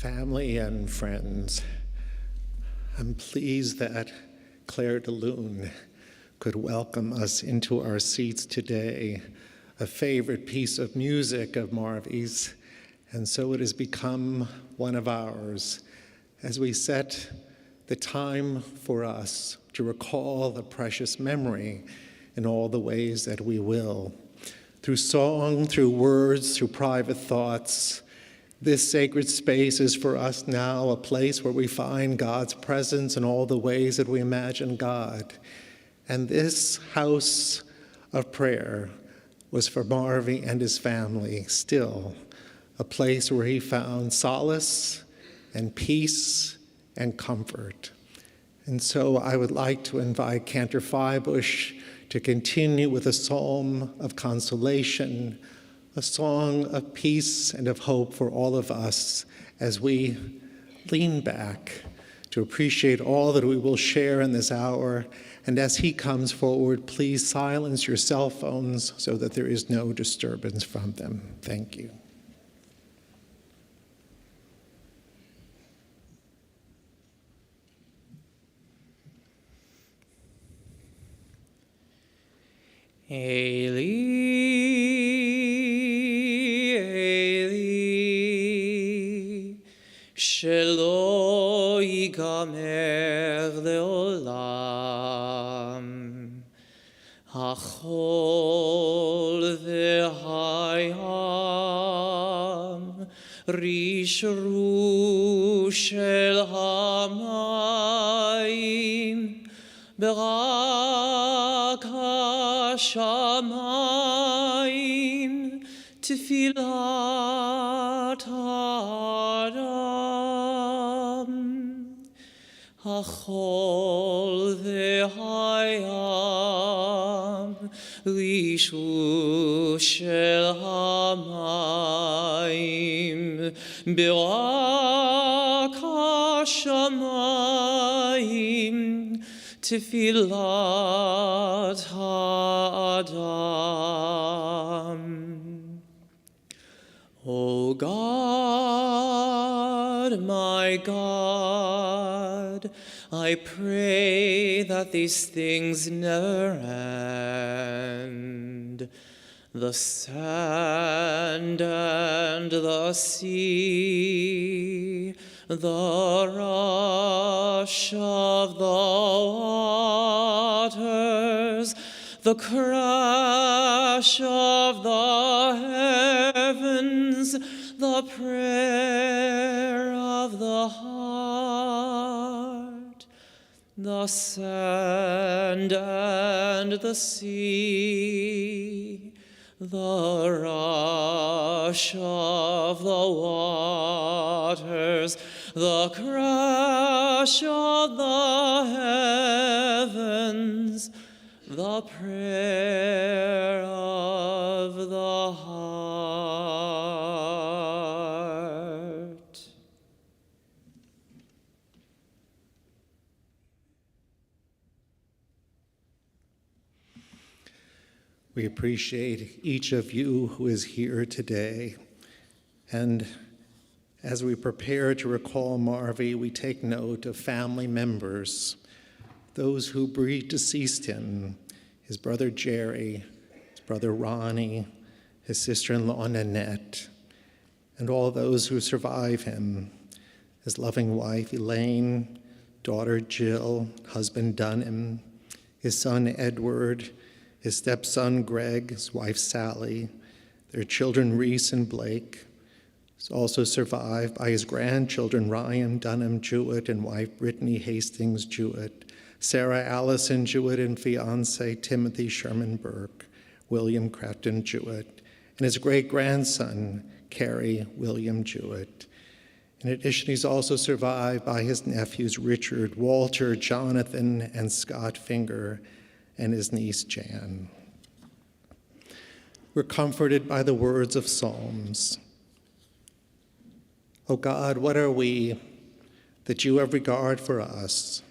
Family and friends, I'm pleased that Claire DeLune could welcome us into our seats today, a favorite piece of music of Marvy's, and so it has become one of ours as we set the time for us to recall the precious memory in all the ways that we will. Through song, through words, through private thoughts, this sacred space is for us now a place where we find God's presence in all the ways that we imagine God. And this house of prayer was for Marvy and his family, still a place where he found solace and peace and comfort. And so I would like to invite Cantor Feibush to continue with a psalm of consolation, a song of peace and of hope for all of us as we lean back to appreciate all that we will share in this hour. And as he comes forward, please silence your cell phones so that there is no disturbance from them. Thank you. שלא ייגמר לעולם, החול והים, רשרו של המים, ברק השמיים, תפילת האדם, החול והים, רישו של המים, ברק השמיים, תפילת האדם. O God, my God, I pray that these things never end. The sand and the sea, the rush of the waters, the crash of the heavens, the prayer of the heart, the sand and the sea, the rush of the waters, the crash of the heavens, the prayer of the heart. We appreciate each of you who is here today. And as we prepare to recall Marvy, we take note of family members, those who predeceased him, his brother Jerry, his brother Ronnie, his sister-in-law Nanette, and all those who survive him, his loving wife Elaine, daughter Jill, husband Dunham, his son Edward, his stepson Greg, his wife Sally, their children Reese and Blake. He's also survived by his grandchildren Ryan Dunham Jewett and wife Brittany Hastings Jewett, Sarah Allison Jewett and fiance Timothy Sherman Burke, William Crafton Jewett, and his great-grandson Carrie William Jewett. In addition, he's also survived by his nephews Richard, Walter, Jonathan, and Scott Finger, and his niece Jan. We're comforted by the words of Psalms. O God, what are we that you have regard for us?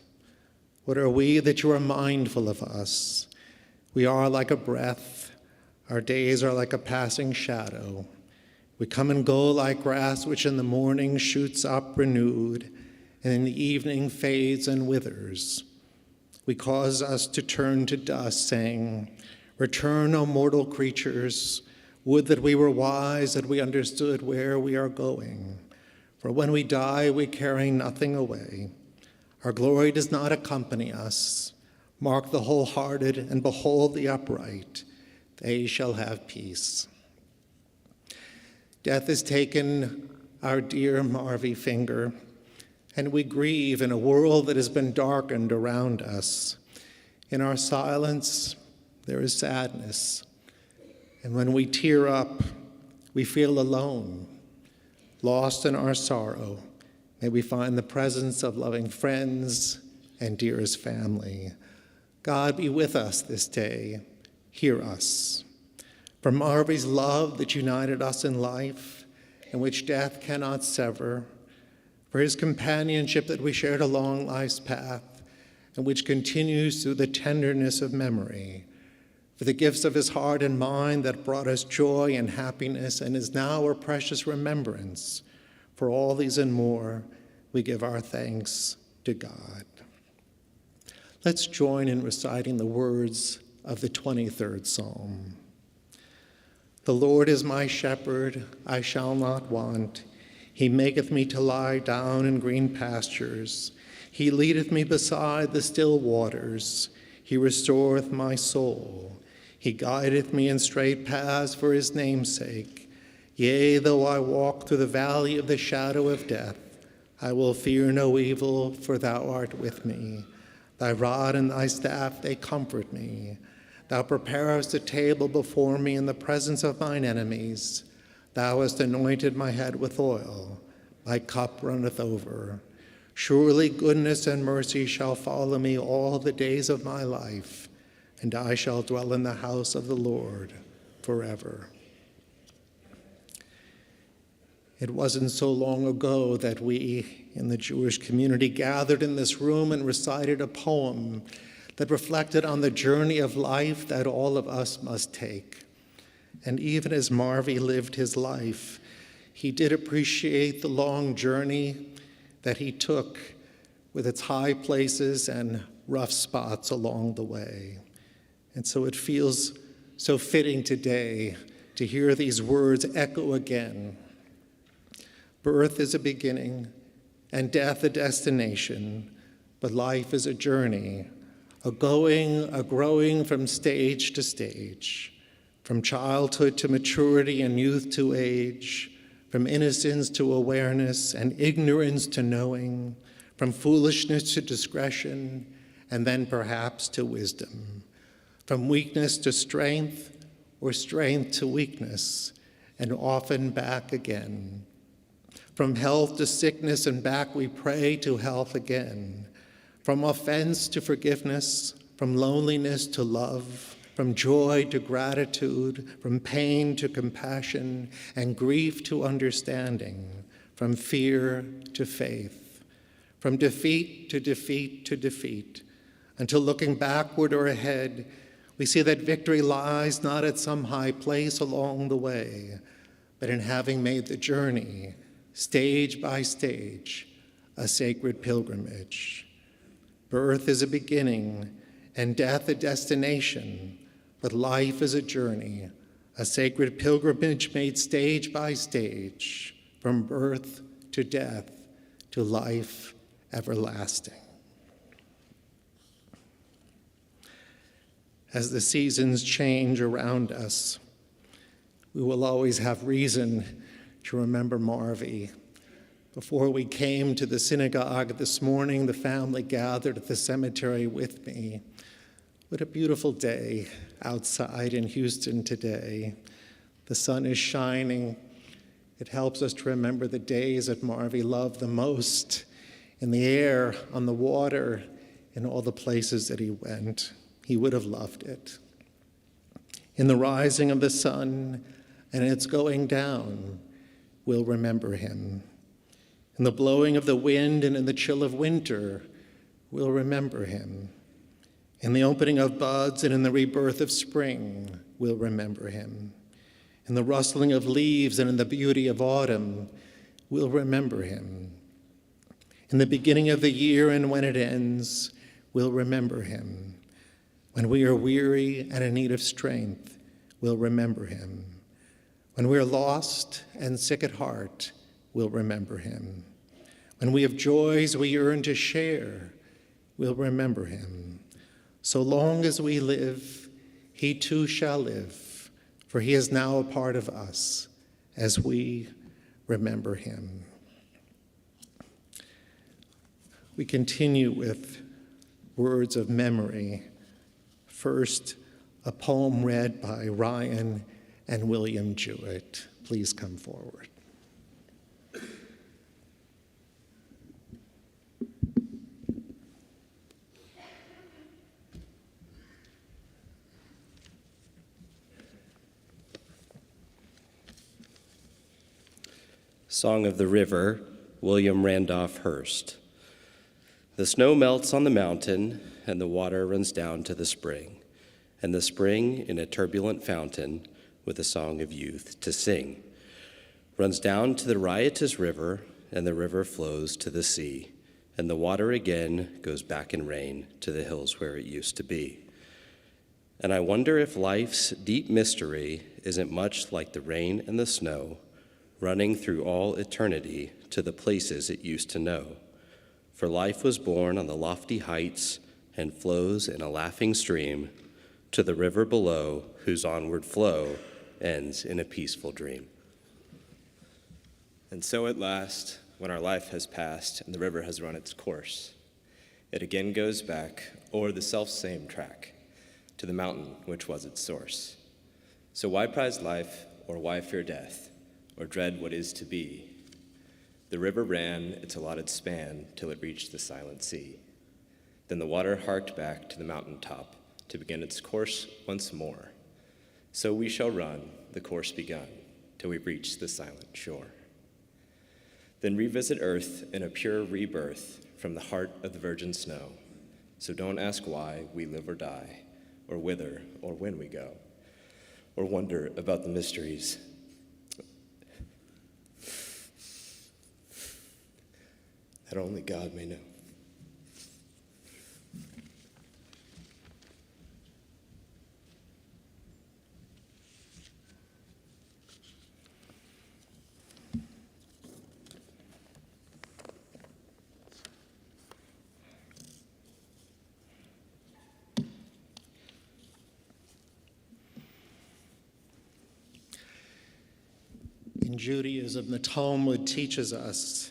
What are we that you are mindful of us? We are like a breath. Our days are like a passing shadow. We come and go like grass which in the morning shoots up renewed, and in the evening fades and withers. We cause us to turn to dust, saying, "Return, O mortal creatures. Would that we were wise, that we understood where we are going. For when we die, we carry nothing away. Our glory does not accompany us. Mark the wholehearted and behold the upright. They shall have peace." Death has taken our dear Marvy finger, and we grieve in a world that has been darkened around us. In our silence, there is sadness. And when we tear up, we feel alone. Lost in our sorrow, may we find the presence of loving friends and dearest family. God be with us this day. Hear us. For Marvy's love that united us in life, and which death cannot sever, for his companionship that we shared along life's path, and which continues through the tenderness of memory, for the gifts of his heart and mind that brought us joy and happiness and is now a precious remembrance. For all these and more, we give our thanks to God. Let's join in reciting the words of the 23rd Psalm. The Lord is my shepherd, I shall not want. He maketh me to lie down in green pastures. He leadeth me beside the still waters. He restoreth my soul. He guideth me in straight paths for his name's sake. Yea, though I walk through the valley of the shadow of death, I will fear no evil, for thou art with me. Thy rod and thy staff, they comfort me. Thou preparest a table before me in the presence of mine enemies. Thou hast anointed my head with oil. My cup runneth over. Surely goodness and mercy shall follow me all the days of my life, and I shall dwell in the house of the Lord forever. It wasn't so long ago that we in the Jewish community gathered in this room and recited a poem that reflected on the journey of life that all of us must take. And even as Marvy lived his life, he did appreciate the long journey that he took with its high places and rough spots along the way. And so it feels so fitting today to hear these words echo again. Birth is a beginning and death a destination, but life is a journey, a going, a growing from stage to stage, from childhood to maturity and youth to age, from innocence to awareness and ignorance to knowing, from foolishness to discretion, and then perhaps to wisdom, from weakness to strength or strength to weakness, and often back again. From health to sickness and back we pray to health again. From offense to forgiveness, from loneliness to love, from joy to gratitude, from pain to compassion, and grief to understanding, from fear to faith, from defeat to defeat to defeat, until looking backward or ahead, we see that victory lies not at some high place along the way, but in having made the journey, stage by stage, a sacred pilgrimage. Birth is a beginning and death a destination, but life is a journey, a sacred pilgrimage made stage by stage, from birth to death to life everlasting. As the seasons change around us, we will always have reason to remember Marvy. Before we came to the synagogue this morning, the family gathered at the cemetery with me. What a beautiful day outside in Houston today. The sun is shining. It helps us to remember the days that Marvy loved the most, in the air, on the water, in all the places that he went. He would have loved it. In the rising of the sun and in its going down, we'll remember him. In the blowing of the wind and in the chill of winter, we'll remember him. In the opening of buds and in the rebirth of spring, we'll remember him. In the rustling of leaves and in the beauty of autumn, we'll remember him. In the beginning of the year and when it ends, we'll remember him. When we are weary and in need of strength, we'll remember him. When we are lost and sick at heart, we'll remember him. When we have joys we yearn to share, we'll remember him. So long as we live, he too shall live, for he is now a part of us as we remember him. We continue with words of memory. First, a poem read by Ryan and William Jewett. Please come forward. Song of the River, William Randolph Hearst. The snow melts on the mountain, and the water runs down to the spring, and the spring in a turbulent fountain with a song of youth to sing, runs down to the riotous river, and the river flows to the sea, and the water again goes back in rain to the hills where it used to be. And I wonder if life's deep mystery isn't much like the rain and the snow, running through all eternity to the places it used to know. For life was born on the lofty heights and flows in a laughing stream to the river below, whose onward flow ends in a peaceful dream. And so at last, when our life has passed and the river has run its course, it again goes back o'er the selfsame track to the mountain which was its source. So why prize life, or why fear death, or dread what is to be? The river ran its allotted span till it reached the silent sea. Then the water harked back to the mountain top to begin its course once more. So we shall run the course begun till we reach the silent shore. Then revisit earth in a pure rebirth from the heart of the virgin snow. So don't ask why we live or die, or whither or when we go, or wonder about the mysteries that only God may know. In Judaism, the Talmud teaches us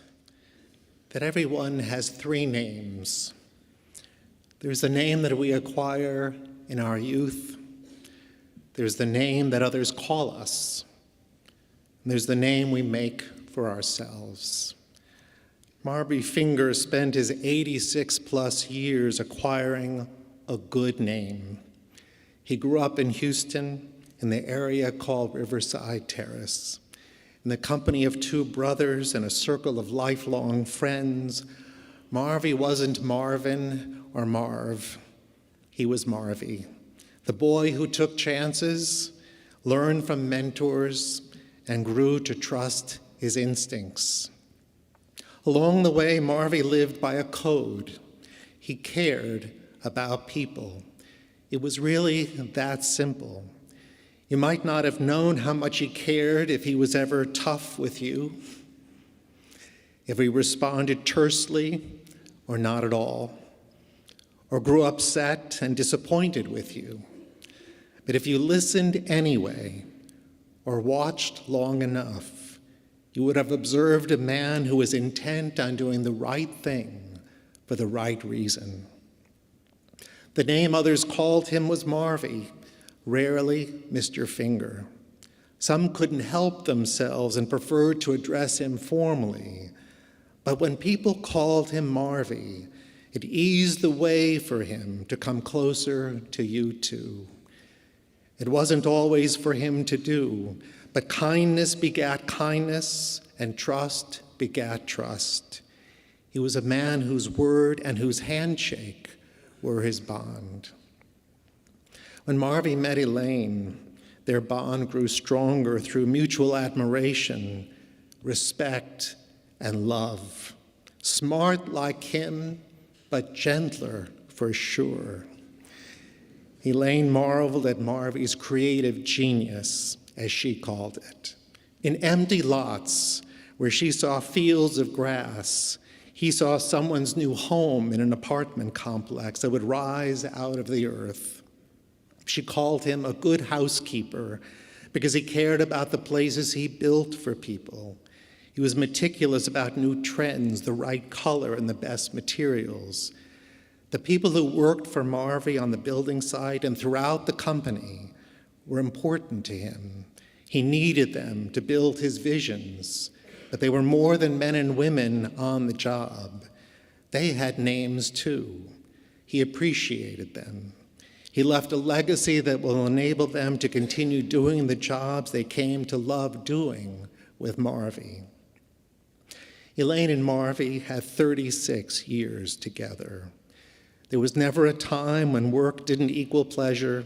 that everyone has three names. There's the name that we acquire in our youth. There's the name that others call us. And there's the name we make for ourselves. Marvy Finger spent his 86-plus years acquiring a good name. He grew up in Houston in the area called Riverside Terrace. In the company of two brothers and a circle of lifelong friends, Marvy wasn't Marvin or Marv. He was Marvy, the boy who took chances, learned from mentors, and grew to trust his instincts. Along the way, Marvy lived by a code. He cared about people. It was really that simple. You might not have known how much he cared if he was ever tough with you, if he responded tersely or not at all, or grew upset and disappointed with you. But if you listened anyway, or watched long enough, you would have observed a man who was intent on doing the right thing for the right reason. The name others called him was Marvy, rarely Mr. Finger. Some couldn't help themselves and preferred to address him formally. But when people called him Marvy, it eased the way for him to come closer to you too. It wasn't always for him to do, but kindness begat kindness, and trust begat trust. He was a man whose word and whose handshake were his bond. When Marvy met Elaine, Their bond grew stronger through mutual admiration, respect, and love. Smart like him, but gentler for sure. Elaine marveled at Marvy's creative genius, as she called it. In empty lots, where she saw fields of grass, he saw someone's new home in an apartment complex that would rise out of the earth. She called him a good housekeeper because he cared about the places he built for people. He was meticulous about new trends, the right color, and the best materials. The people who worked for Marvy on the building site and throughout the company were important to him. He needed them to build his visions, but they were more than men and women on the job. They had names too. He appreciated them. He left a legacy that will enable them to continue doing the jobs they came to love doing with Marvy. Elaine and Marvy had 36 years together. There was never a time when work didn't equal pleasure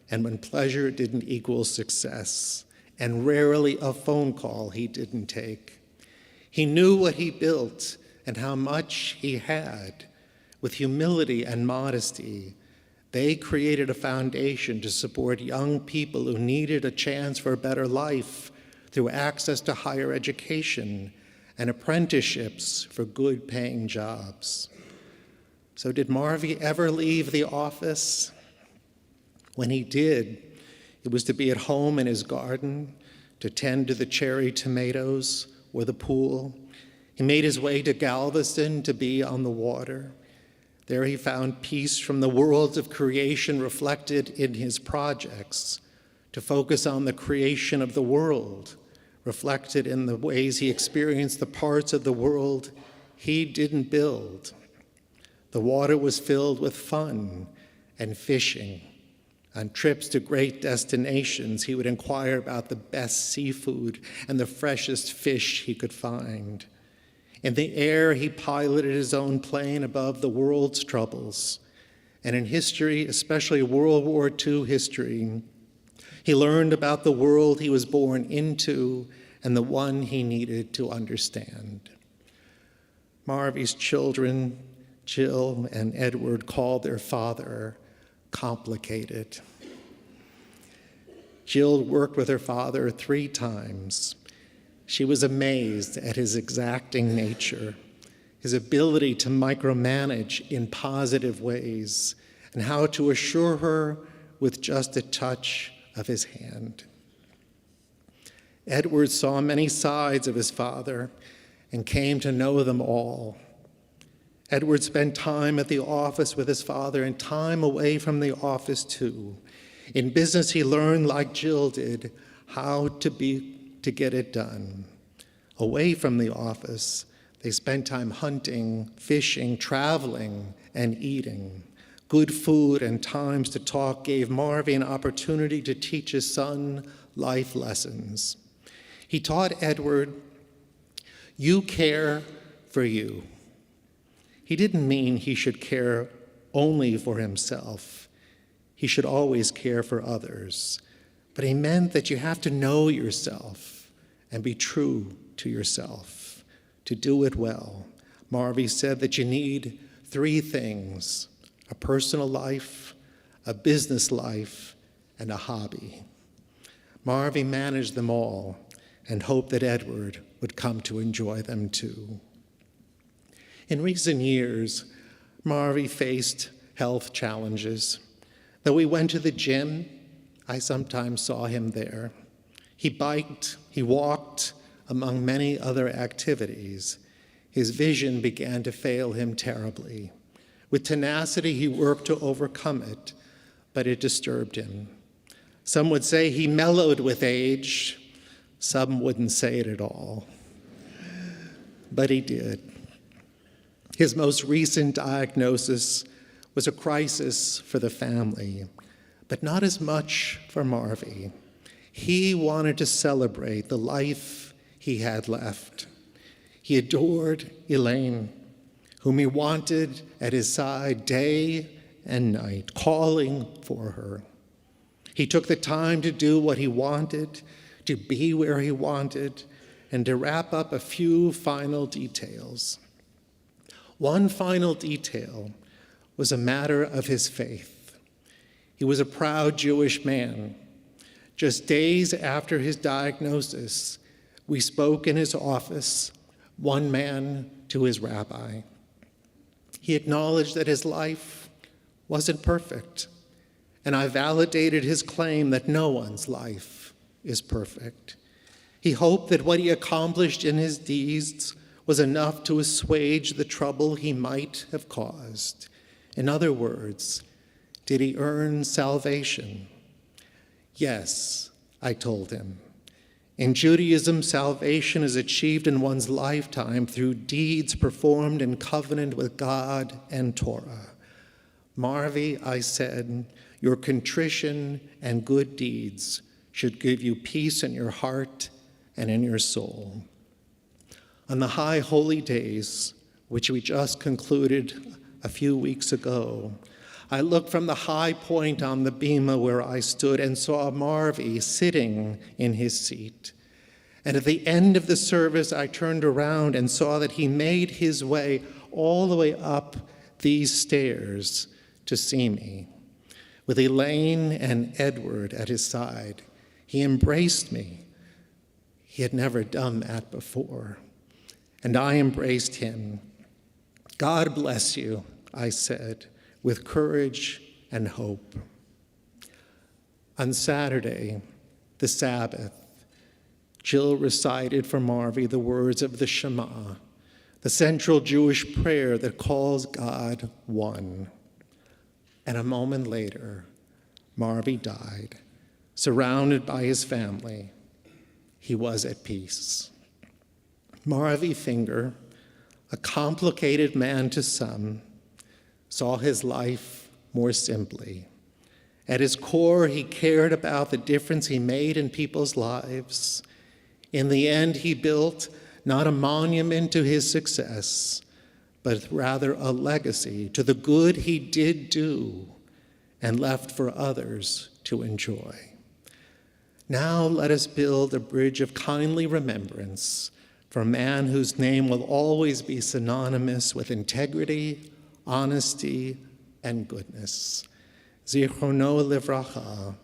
and when pleasure didn't equal success, and rarely a phone call he didn't take. He knew what he built and how much he had. With humility and modesty, they created a foundation to support young people who needed a chance for a better life through access to higher education and apprenticeships for good-paying jobs. So did Marvy ever leave the office? When he did, it was to be at home in his garden, to tend to the cherry tomatoes or the pool. He made his way to Galveston to be on the water. There he found peace from the worlds of creation reflected in his projects, to focus on the creation of the world, reflected in the ways he experienced the parts of the world he didn't build. The water was filled with fun and fishing. On trips to great destinations, he would inquire about the best seafood and the freshest fish he could find. In the air, he piloted his own plane above the world's troubles. And in history, especially World War II history, he learned about the world he was born into and the one he needed to understand. Marvy's children, Jill and Edward, called their father complicated. Jill worked with her father 3 times. She was amazed at his exacting nature, his ability to micromanage in positive ways, and how to assure her with just a touch of his hand. Edward saw many sides of his father and came to know them all. Edward spent time at the office with his father and time away from the office too. In business, he learned, like Jill did, how to get it done. Away from the office, they spent time hunting, fishing, traveling, and eating. Good food and times to talk gave Marvy an opportunity to teach his son life lessons. He taught Edward, "You care for you." He didn't mean he should care only for himself. He should always care for others. But he meant that you have to know yourself and be true to yourself to do it well. Marvy said that you need 3 things: a personal life, a business life, and a hobby. Marvy managed them all and hoped that Edward would come to enjoy them too. In recent years, Marvy faced health challenges. Though he went to the gym, I sometimes saw him there. He biked, he walked, among many other activities. His vision began to fail him terribly. With tenacity, he worked to overcome it, but it disturbed him. Some would say he mellowed with age. Some wouldn't say it at all. But he did. His most recent diagnosis was a crisis for the family, but not as much for Marvy. He wanted to celebrate the life he had left. He adored Elaine, whom he wanted at his side day and night, calling for her. He took the time to do what he wanted, to be where he wanted, and to wrap up a few final details. One final detail was a matter of his faith. He was a proud Jewish man. Just days after his diagnosis, we spoke in his office, one man to his rabbi. He acknowledged that his life wasn't perfect, and I validated his claim that no one's life is perfect. He hoped that what he accomplished in his deeds was enough to assuage the trouble he might have caused. In other words, did he earn salvation? Yes, I told him. In Judaism, salvation is achieved in one's lifetime through deeds performed in covenant with God and Torah. Marvy, I said, your contrition and good deeds should give you peace in your heart and in your soul. On the high holy days, which we just concluded a few weeks ago, I looked from the high point on the bema where I stood and saw Marvy sitting in his seat. And at the end of the service, I turned around and saw that he made his way all the way up these stairs to see me. With Elaine and Edward at his side, he embraced me. He had never done that before. And I embraced him. God bless you, I said, with courage and hope. On Saturday, the Sabbath, Jill recited for Marvy the words of the Shema, the central Jewish prayer that calls God one. And a moment later, Marvy died, surrounded by his family. He was at peace. Marvy Finger, a complicated man to some, saw his life more simply. At his core, he cared about the difference he made in people's lives. In the end, he built not a monument to his success, but rather a legacy to the good he did do and left for others to enjoy. Now let us build a bridge of kindly remembrance for a man whose name will always be synonymous with integrity, honesty, and goodness. Zichrono livracha.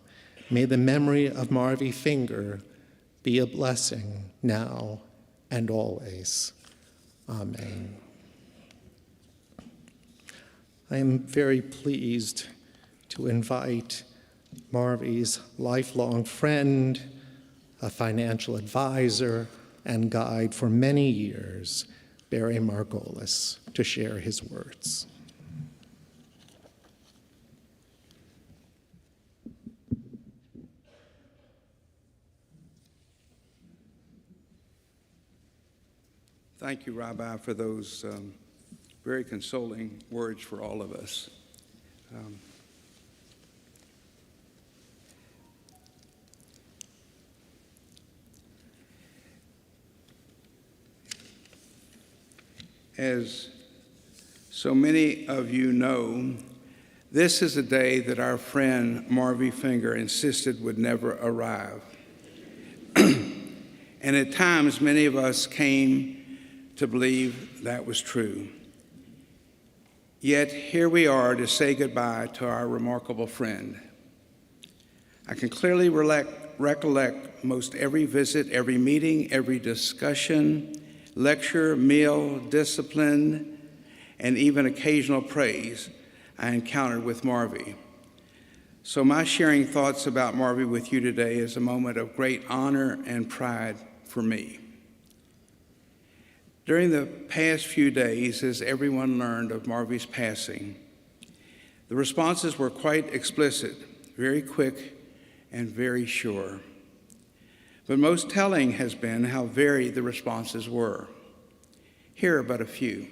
May the memory of Marvy Finger be a blessing now and always. Amen. I am very pleased to invite Marvy's lifelong friend, a financial advisor, and guide for many years, Barry Margolis, to share his words. Thank you, Rabbi, for those very consoling words for all of us. As so many of you know, this is a day that our friend Marvy Finger insisted would never arrive. And at times, many of us came to believe that was true. Yet here we are to say goodbye to our remarkable friend. I can clearly recollect most every visit, every meeting, every discussion, lecture, meal, discipline, and even occasional praise I encountered with Marvy. So my sharing thoughts about Marvy with you today is a moment of great honor and pride for me. During the past few days, as everyone learned of Marvy's passing, the responses were quite explicit, very quick, and very sure. But most telling has been how varied the responses were. Here are but a few.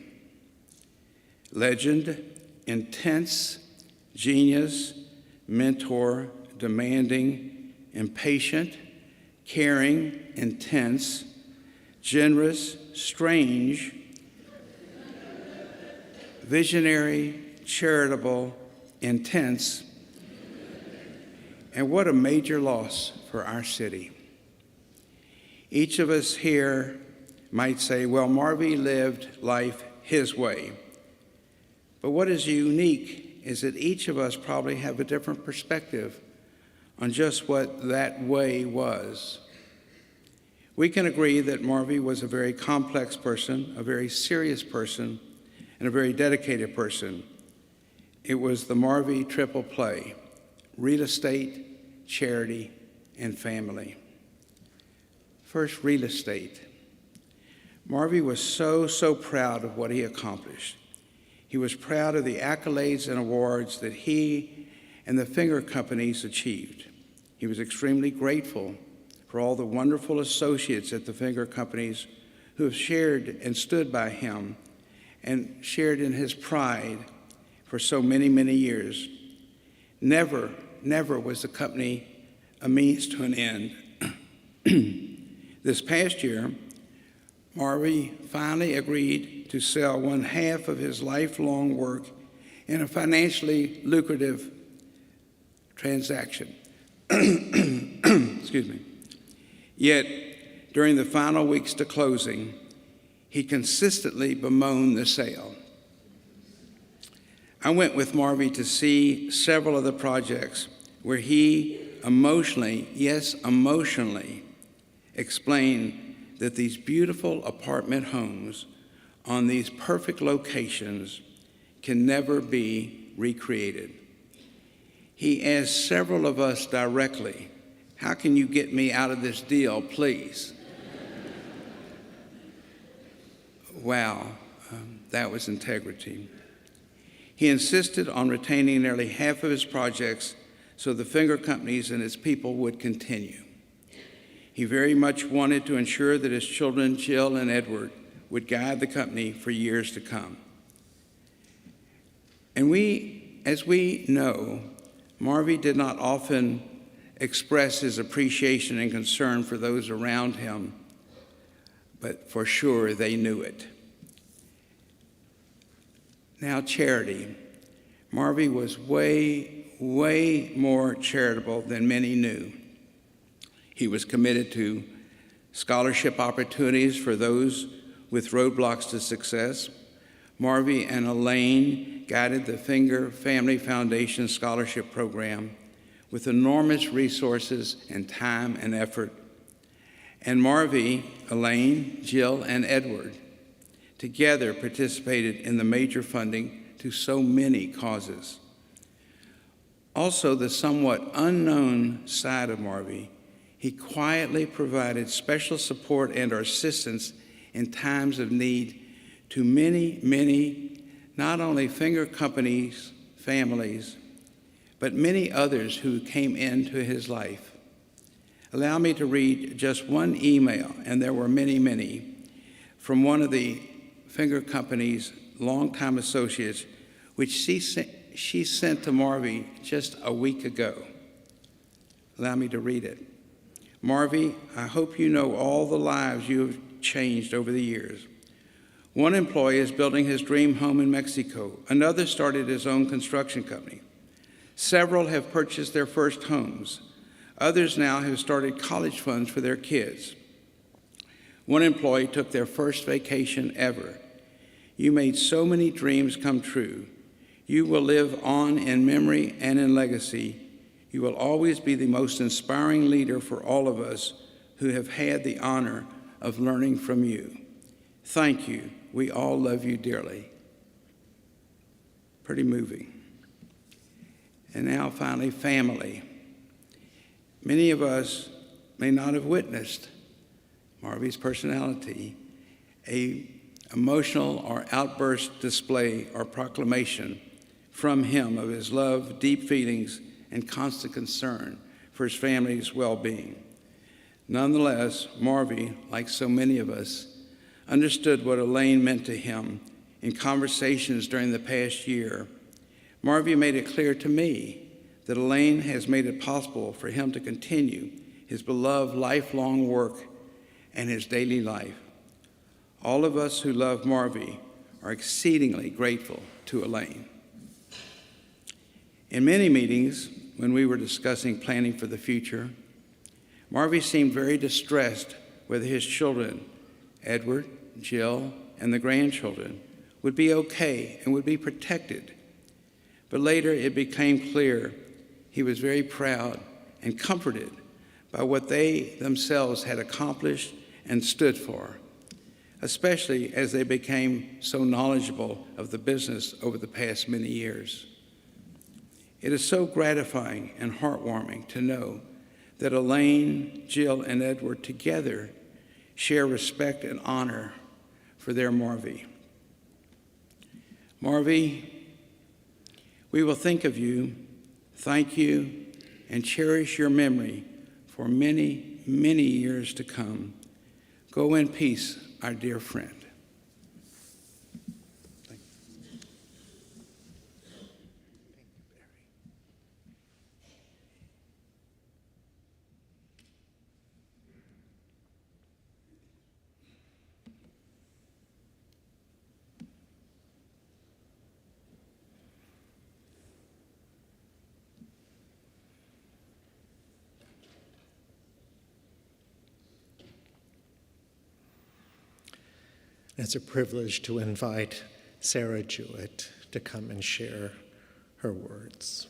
Legend, intense, genius, mentor, demanding, impatient, caring, intense, generous, strange, visionary, charitable, intense, And what a major loss for our city. Each of us here might say, well, Marvy lived life his way. But what is unique is that each of us probably have a different perspective on just what that way was. We can agree that Marvy was a very complex person, a very serious person, and a very dedicated person. It was the Marvy triple play: real estate, charity, and family. First, real estate. Marvy was so proud of what he accomplished. He was proud of the accolades and awards that he and the finger companies achieved. He was extremely grateful for all the wonderful associates at the finger companies who have shared and stood by him and shared in his pride for so many years. Never was the company a means to an end. This past year, Marvy finally agreed to sell one half of his lifelong work in a financially lucrative transaction. Excuse me. Yet, during the final weeks to closing, he consistently bemoaned the sale. I went with Marvy to see several of the projects where he emotionally explained that these beautiful apartment homes on these perfect locations can never be recreated. He asked several of us directly, "How can you get me out of this deal, please?" Wow, that was integrity. He insisted on retaining nearly half of his projects so the finger companies and its people would continue. He very much wanted to ensure that his children, Jill and Edward, would guide the company for years to come. And as we know, Marvy did not often express his appreciation and concern for those around him, but for sure they knew it. Now, charity. Marvy was way more charitable than many knew. He was committed to scholarship opportunities for those with roadblocks to success. Marvy and Elaine guided the Finger Family Foundation Scholarship Program with enormous resources and time and effort. And Marvy, Elaine, Jill, and Edward together participated in the major funding to so many causes. Also, the somewhat unknown side of Marvy, he quietly provided special support and or assistance in times of need to many, not only finger companies, families, but many others who came into his life. Allow me to read just one email, and there were many, from one of the finger company's longtime associates, which she sent to Marvy just a week ago. Allow me to read it. "Marvy, I hope you know all the lives you have changed over the years. One employee is building his dream home in Mexico. Another started his own construction company. Several have purchased their first homes. Others now have started college funds for their kids. One employee took their first vacation ever. You made so many dreams come true. You will live on in memory and in legacy. You will always be the most inspiring leader for all of us who have had the honor of learning from you. Thank you. We all love you dearly." Pretty moving. And now finally, family. Many of us may not have witnessed Marvy's personality, an emotional or outburst display or proclamation from him of his love, deep feelings, and constant concern for his family's well-being. Nonetheless, Marvy, like so many of us, understood what Elaine meant to him in conversations during the past year. Marvy made it clear to me that Elaine has made it possible for him to continue his beloved lifelong work and his daily life. All of us who love Marvy are exceedingly grateful to Elaine. In many meetings, when we were discussing planning for the future. Marvy seemed very distressed whether his children, Edward, Jill, and the grandchildren, would be okay and would be protected. But later it became clear he was very proud and comforted by what they themselves had accomplished and stood for, especially as they became so knowledgeable of the business over the past many years. It is so gratifying and heartwarming to know that Elaine, Jill, and Edward together share respect and honor for their Marvy. Marvy, we will think of you, thank you, and cherish your memory for many, many years to come. Go in peace, our dear friend. It's a privilege to invite Sarah Jewett to come and share her words.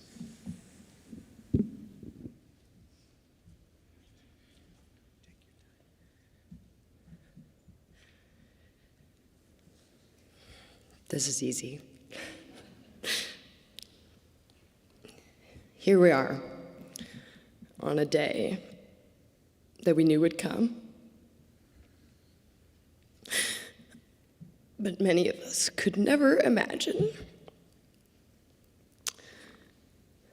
This is easy. Here we are on a day that we knew would come. But many of us could never imagine.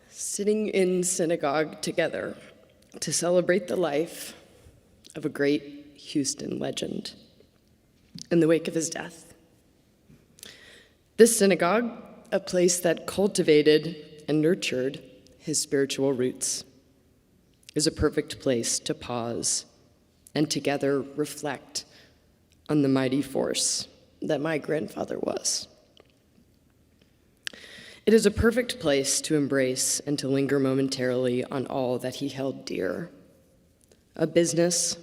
Sitting in synagogue together to celebrate the life of a great Houston legend in the wake of his death. This synagogue, a place that cultivated and nurtured his spiritual roots, is a perfect place to pause and together reflect on the mighty force that my grandfather was. It is a perfect place to embrace and to linger momentarily on all that he held dear. A business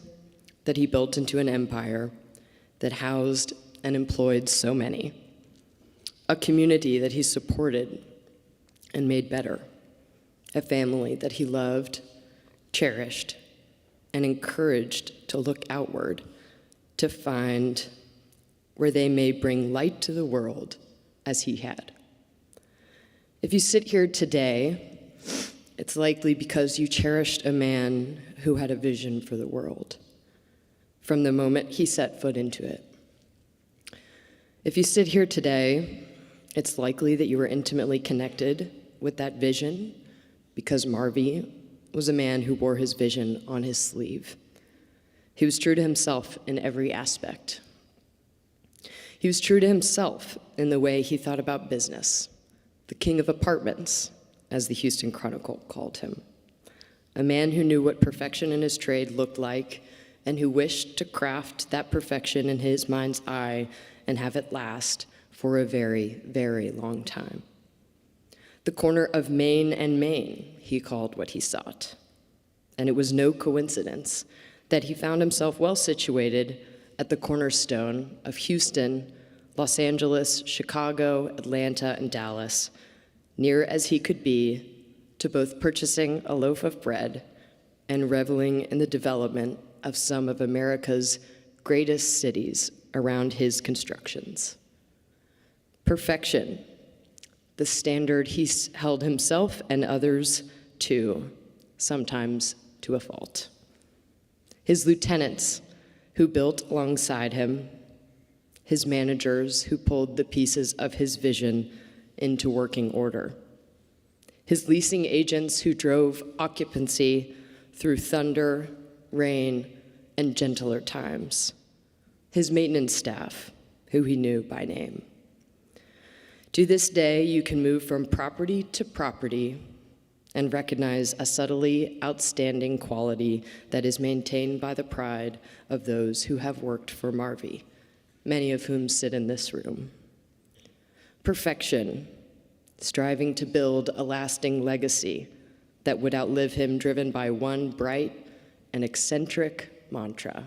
that he built into an empire that housed and employed so many. A community that he supported and made better. A family that he loved, cherished, and encouraged to look outward to find where they may bring light to the world as he had. If you sit here today, it's likely because you cherished a man who had a vision for the world from the moment he set foot into it. If you sit here today, it's likely that you were intimately connected with that vision because Marvy was a man who wore his vision on his sleeve. He was true to himself in every aspect. He was true to himself in the way he thought about business, the king of apartments, as the Houston Chronicle called him. A man who knew what perfection in his trade looked like and who wished to craft that perfection in his mind's eye and have it last for a very, very long time. The corner of Main and Main, he called what he sought. And it was no coincidence that he found himself well situated at the cornerstone of Houston, Los Angeles, Chicago, Atlanta, and Dallas, near as he could be to both purchasing a loaf of bread and reveling in the development of some of America's greatest cities around his constructions. Perfection, the standard he held himself and others to, sometimes to a fault. His lieutenants, who built alongside him, his managers who pulled the pieces of his vision into working order, his leasing agents who drove occupancy through thunder, rain, and gentler times, his maintenance staff who he knew by name. To this day, you can move from property to property and recognize a subtly outstanding quality that is maintained by the pride of those who have worked for Marvy, many of whom sit in this room. Perfection, striving to build a lasting legacy that would outlive him, driven by one bright and eccentric mantra: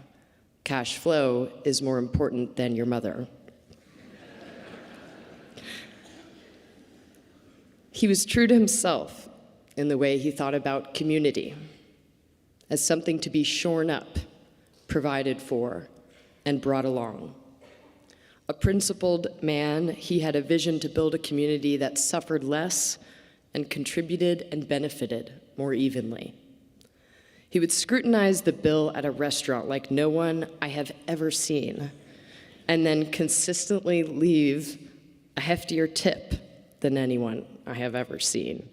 cash flow is more important than your mother. He was true to himself in the way he thought about community as something to be shorn up, provided for, and brought along. A principled man, he had a vision to build a community that suffered less and contributed and benefited more evenly. He would scrutinize the bill at a restaurant like no one I have ever seen, and then consistently leave a heftier tip than anyone I have ever seen,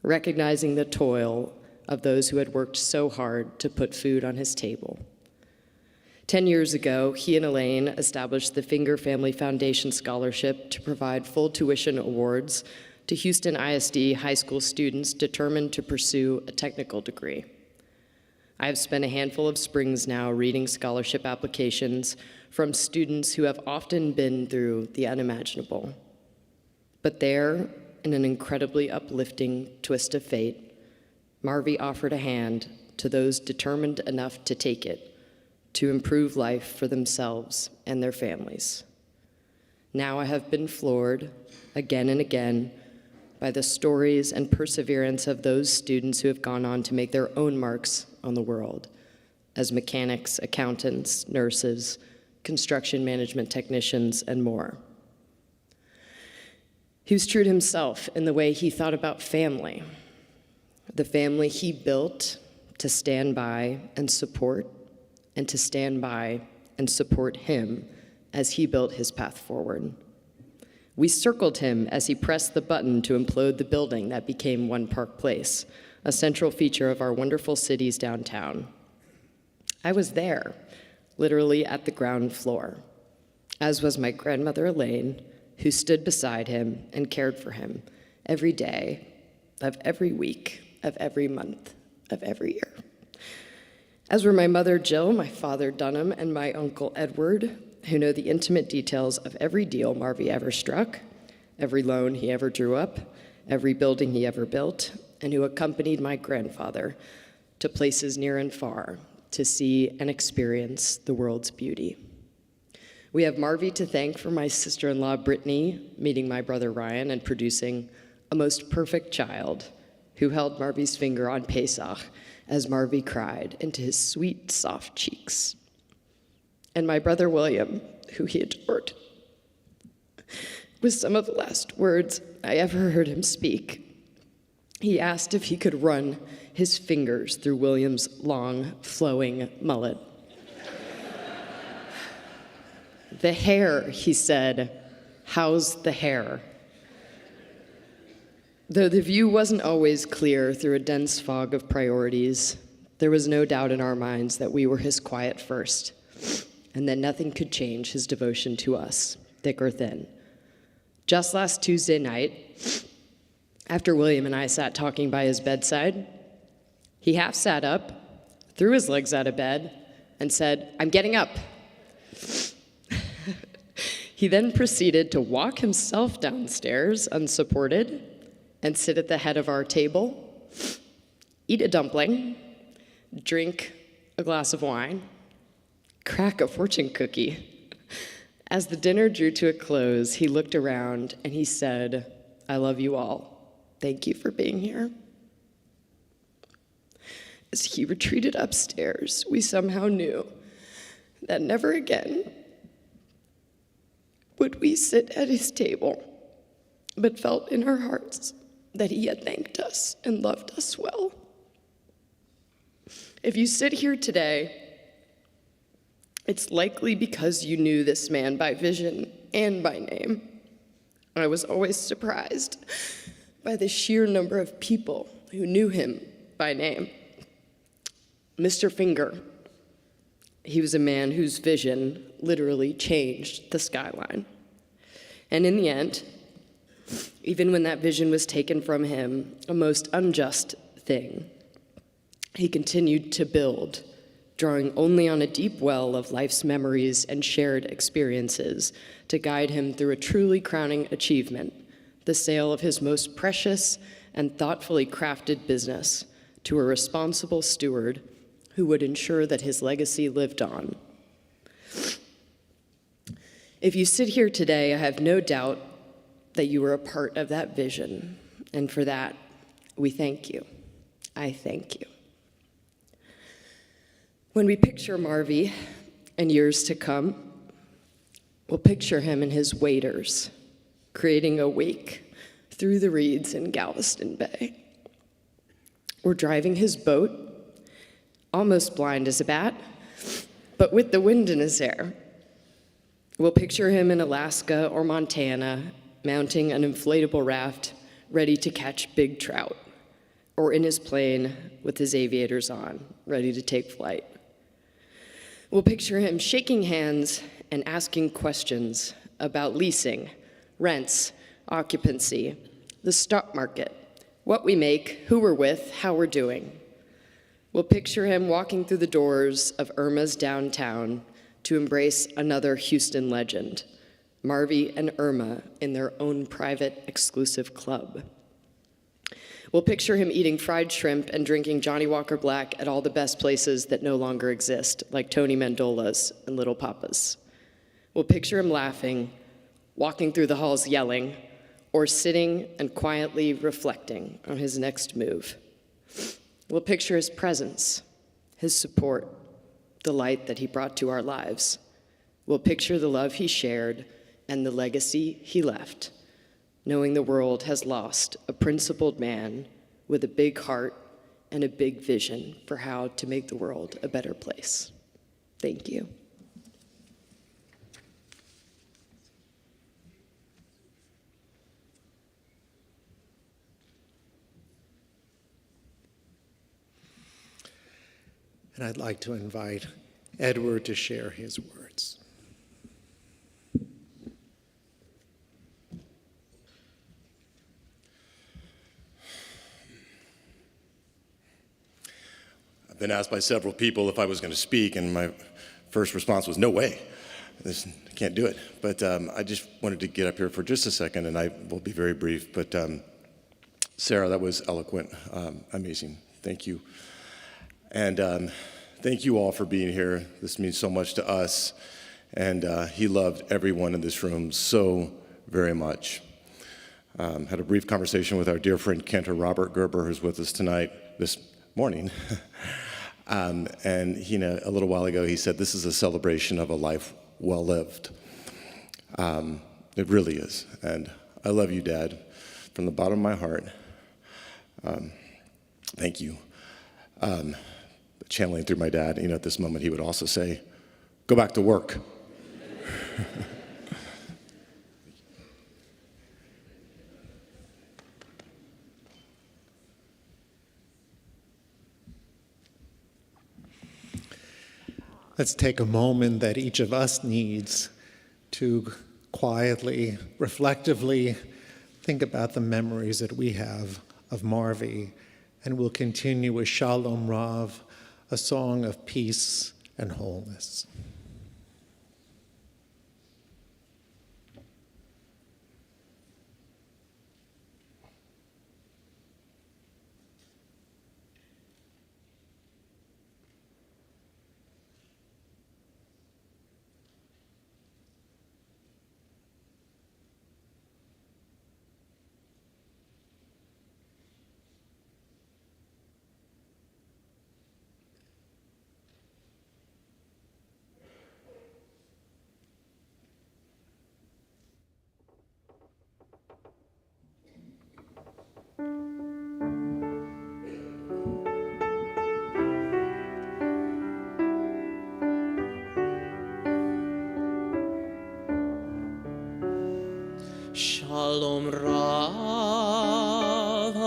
recognizing the toil of those who had worked so hard to put food on his table. 10 years ago, he and Elaine established the Finger Family Foundation Scholarship to provide full tuition awards to Houston ISD high school students determined to pursue a technical degree. I have spent a handful of springs now reading scholarship applications from students who have often been through the unimaginable. But there, in an incredibly uplifting twist of fate, Marvy offered a hand to those determined enough to take it, to improve life for themselves and their families. Now I have been floored again and again by the stories and perseverance of those students who have gone on to make their own marks on the world as mechanics, accountants, nurses, construction management technicians, and more. He was true to himself in the way he thought about family, the family he built to stand by and support, and to stand by and support him as he built his path forward. We circled him as he pressed the button to implode the building that became One Park Place, a central feature of our wonderful city's downtown. I was there, literally at the ground floor, as was my grandmother Elaine, who stood beside him and cared for him every day of every week, of every month, of every year. As were my mother Jill, my father Dunham, and my uncle Edward, who know the intimate details of every deal Marvy ever struck, every loan he ever drew up, every building he ever built, and who accompanied my grandfather to places near and far to see and experience the world's beauty. We have Marvy to thank for my sister-in-law Brittany meeting my brother Ryan and producing a most perfect child who held Marvy's finger on Pesach as Marvy cried into his sweet, soft cheeks. And my brother William, who he adored, with some of the last words I ever heard him speak. He asked if he could run his fingers through William's long, flowing mullet. The hair, he said. How's the hair? Though the view wasn't always clear through a dense fog of priorities, there was no doubt in our minds that we were his quiet first, and that nothing could change his devotion to us, thick or thin. Just last Tuesday night, after William and I sat talking by his bedside, he half sat up, threw his legs out of bed, and said, "I'm getting up." He then proceeded to walk himself downstairs unsupported and sit at the head of our table, eat a dumpling, drink a glass of wine, crack a fortune cookie. As the dinner drew to a close, he looked around and he said, "I love you all. Thank you for being here." As he retreated upstairs, we somehow knew that never again would we sit at his table, but felt in our hearts that he had thanked us and loved us well. If you sit here today, it's likely because you knew this man by vision and by name. I was always surprised by the sheer number of people who knew him by name. Mr. Finger, he was a man whose vision literally changed the skyline. And in the end, even when that vision was taken from him, a most unjust thing, he continued to build, drawing only on a deep well of life's memories and shared experiences to guide him through a truly crowning achievement, the sale of his most precious and thoughtfully crafted business to a responsible steward who would ensure that his legacy lived on. If you sit here today, I have no doubt that you were a part of that vision, and for that, we thank you. I thank you. When we picture Marvy in years to come, we'll picture him and his waders creating a wake through the reeds in Galveston Bay. Or driving his boat, almost blind as a bat, but with the wind in his hair. We'll picture him in Alaska or Montana, mounting an inflatable raft, ready to catch big trout, or in his plane with his aviators on, ready to take flight. We'll picture him shaking hands and asking questions about leasing, rents, occupancy, the stock market, what we make, who we're with, how we're doing. We'll picture him walking through the doors of Irma's downtown to embrace another Houston legend, Marvy and Irma in their own private, exclusive club. We'll picture him eating fried shrimp and drinking Johnny Walker Black at all the best places that no longer exist, like Tony Mandola's and Little Papa's. We'll picture him laughing, walking through the halls yelling, or sitting and quietly reflecting on his next move. We'll picture his presence, his support, the light that he brought to our lives. We'll picture the love he shared and the legacy he left, knowing the world has lost a principled man with a big heart and a big vision for how to make the world a better place. Thank you. And I'd like to invite Edward to share his words. I've been asked by several people if I was going to speak, and my first response was, no way. I can't do it. But I just wanted to get up here for just a second, and I will be very brief. But Sarah, that was eloquent, amazing. Thank you. And thank you all for being here. This means so much to us. And he loved everyone in this room so very much. Had a brief conversation with our dear friend Cantor Robert Gerber, who's with us tonight, this morning. And he, a little while ago, he said, this is a celebration of a life well lived. It really is. And I love you, Dad, from the bottom of my heart. Thank you. Channeling through my dad, at this moment, he would also say, go back to work. Let's take a moment that each of us needs to quietly, reflectively think about the memories that we have of Marvy, and we'll continue with Shalom Rav, a song of peace and wholeness. Shalom Rav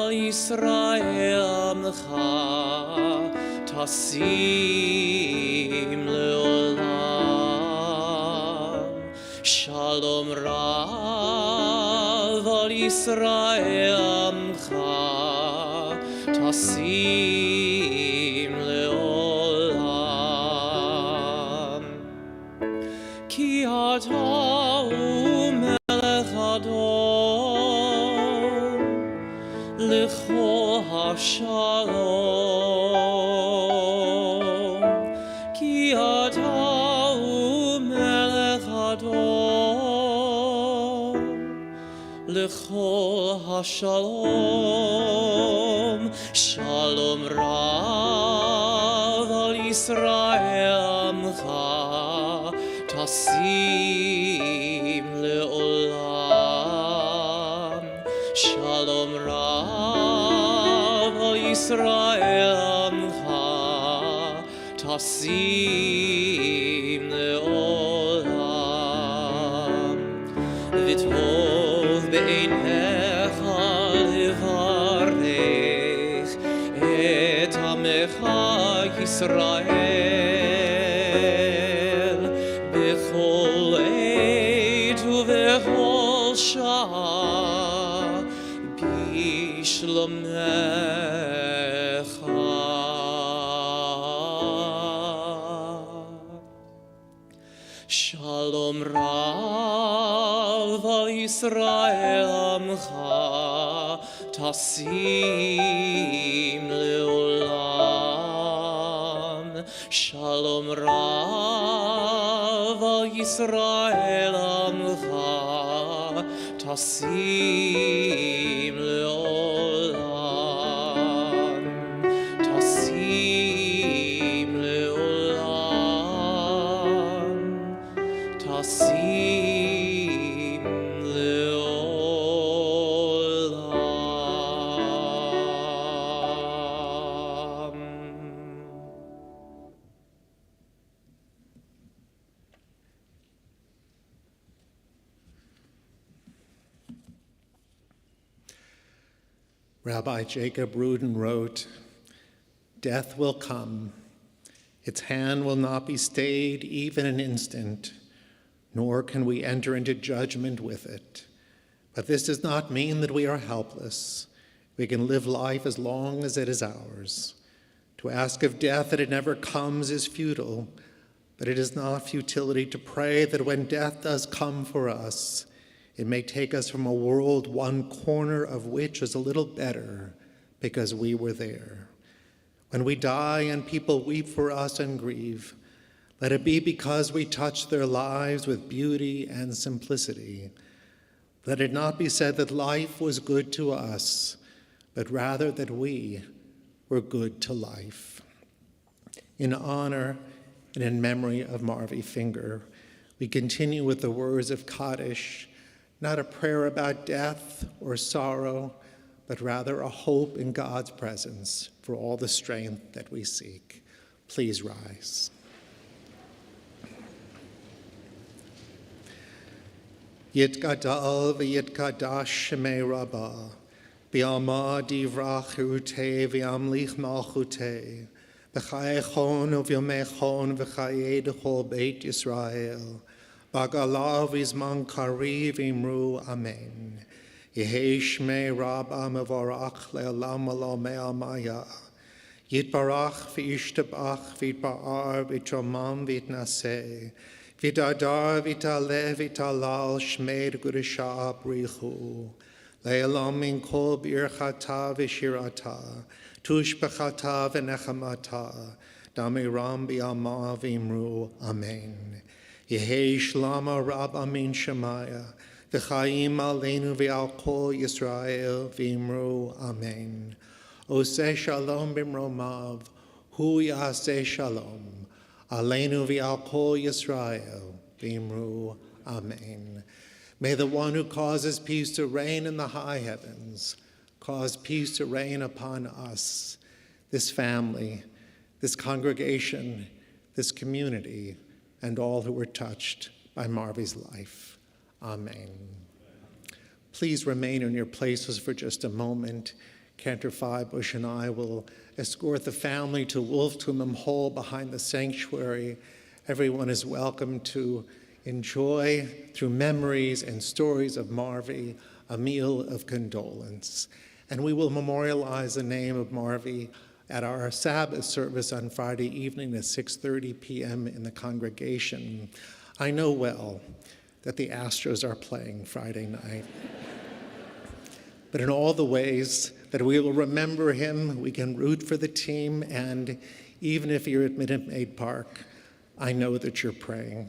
Yisrael Amcha Tasim Leolam. Shalom Rav Yisrael Amcha Tasim Leolam. Ki ata Adon L'chol hashalom, ki ata hu melech adom. L'chol hashalom, shalom rav al Yisrael amcha, tasim le'olam. Shalom rav al Yisrael amcha, tasim le'olam. V'tov be'einecha levarech et amecha Yisrael b'chol eit u'b'chol shah b'shlomecha. Shalom rav al Yisrael amcha, tasim le'olam. Shalom rav al Yisrael amcha, tasim le'olam. Tasim le'olam. Tasim le'olam. Rabbi Jacob Rudin wrote, "Death will come. Its hand will not be stayed even an instant, nor can we enter into judgment with it. But this does not mean that we are helpless. We can live life as long as it is ours. To ask of death that it never comes is futile, but it is not futility to pray that when death does come for us, it may take us from a world one corner of which is a little better because we were there. When we die and people weep for us and grieve, let it be because we touched their lives with beauty and simplicity. Let it not be said that life was good to us, but rather that we were good to life." In honor and in memory of Marvy Finger, we continue with the words of Kaddish, not a prayer about death or sorrow, but rather a hope in God's presence for all the strength that we seek. Please rise. Yitgadal v'yitgadash shemei Rabbah, b'alma divrach hirutei v'amlich malchutei, v'chayechon uv'yomechon v'chayei d'chol beit Yisrael, b'galav v'zman kariv imru amen. Yehei shmei Rabbah mevorach le'olam v'lo me'amaya. Yitbarach v'yishtabach v'yitba'ar v'yitramam v'yitnaseh. V'yitadar v'yitale v'yitalal shmei d'gudisha brichu. Le'olam min kol birchata v'shirata. Tushbachata v'nechamata. Damiram b'alma v'imru amen. Yehei shlama Rabbah min shemaya. V'chaim aleinu v'al kol Yisrael v'imru amen. Oseh shalom b'mromav, hu yaseh shalom. Aleinu v'al kol Yisrael v'imru amen. May the one who causes peace to reign in the high heavens cause peace to reign upon us, this family, this congregation, this community, and all who were touched by Marvy's life. Amen. Please remain in your places for just a moment. Cantor Bush and I will escort the family to Wolftumum Hall behind the sanctuary. Everyone is welcome to enjoy, through memories and stories of Marvy, a meal of condolence. And we will memorialize the name of Marvy at our Sabbath service on Friday evening at 6:30 p.m. in the congregation. I know well that the Astros are playing Friday night. But in all the ways that we will remember him, we can root for the team, and even if you're at Minute Maid Park, I know that you're praying.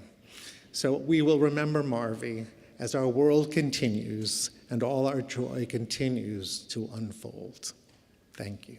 So we will remember Marvy as our world continues and all our joy continues to unfold. Thank you.